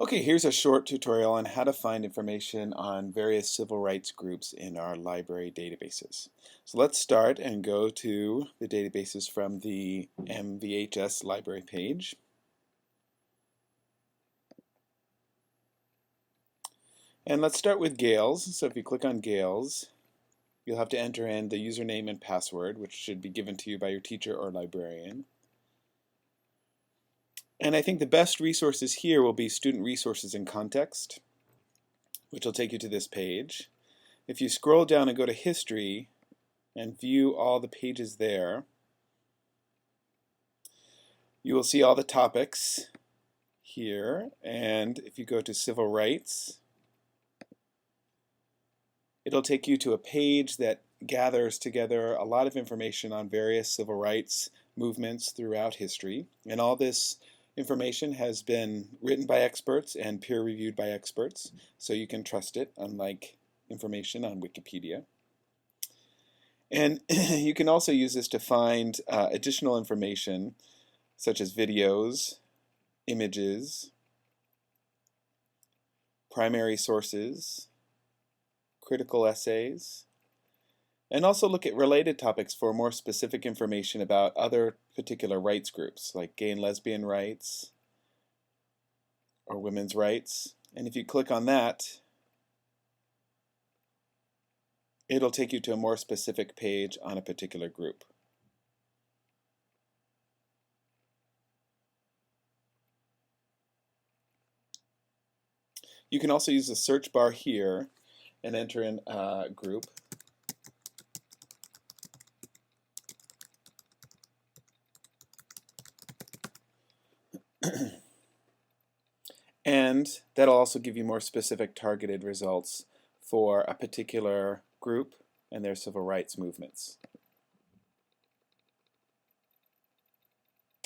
Okay, here's a short tutorial on how to find information on various civil rights groups in our library databases. So let's start and go to the databases from the MVHS library page. And let's start with Gales. So if you click on Gales, you'll have to enter in the username and password, which should be given to you by your teacher or librarian. And I think the best resources here will be Student Resources in Context, which will take you to this page. If you scroll down and go to History and view all the pages there, you will see all the topics here. And if you go to Civil Rights, it'll take you to a page that gathers together a lot of information on various civil rights movements throughout history. And all this information has been written by experts and peer-reviewed by experts, so you can trust it, unlike information on Wikipedia. And you can also use this to find additional information, such as videos, images, primary sources, critical essays, and also look at related topics for more specific information about other particular rights groups, like gay and lesbian rights or women's rights. And if you click on that, it'll take you to a more specific page on a particular group. You can also use the search bar here and enter in a group. And that'll also give you more specific targeted results for a particular group and their civil rights movements.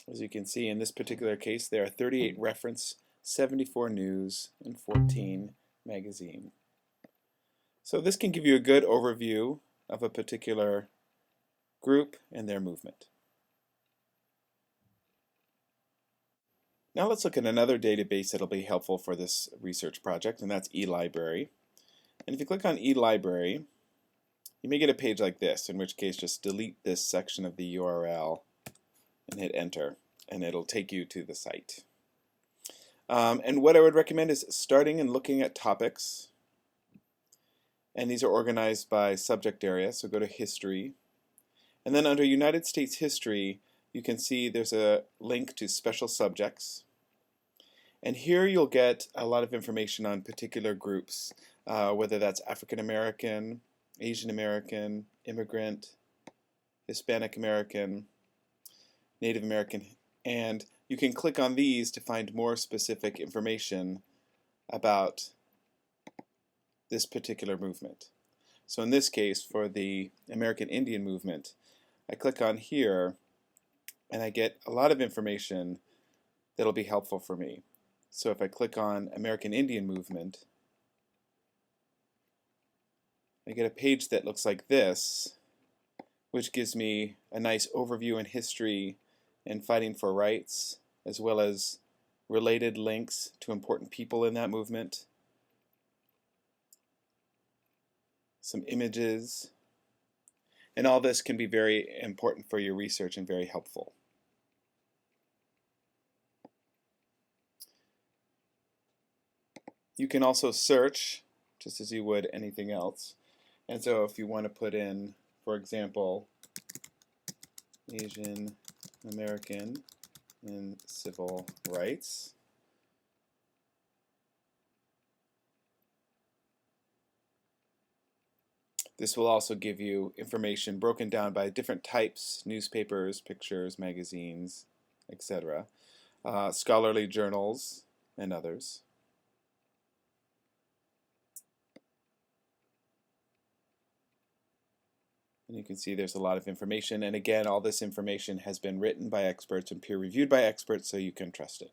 As you can see, in this particular case, there are 38 reference, 74 news, and 14 magazine. So this can give you a good overview of a particular group and their movement. Now let's look at another database that'll be helpful for this research project, and that's eLibrary. And if you click on eLibrary, you may get a page like this, in which case just delete this section of the URL and hit enter, and it'll take you to the site. And what I would recommend is starting and looking at topics, and these are organized by subject area, so go to History. And then under United States History, you can see there's a link to special subjects. And here you'll get a lot of information on particular groups, whether that's African American, Asian American, immigrant, Hispanic American, Native American, and you can click on these to find more specific information about this particular movement. So in this case, for the American Indian movement, I click on here and I get a lot of information that'll be helpful for me. So if I click on American Indian movement, I get a page that looks like this, which gives me a nice overview in history and fighting for rights, as well as related links to important people in that movement, some images, and all this can be very important for your research and very helpful. You can also search just as you would anything else. And so if you want to put in, for example, Asian American and civil rights, this will also give you information broken down by different types: newspapers, pictures, magazines, etc., scholarly journals, and others. And you can see there's a lot of information, and again, all this information has been written by experts and peer-reviewed by experts, so you can trust it.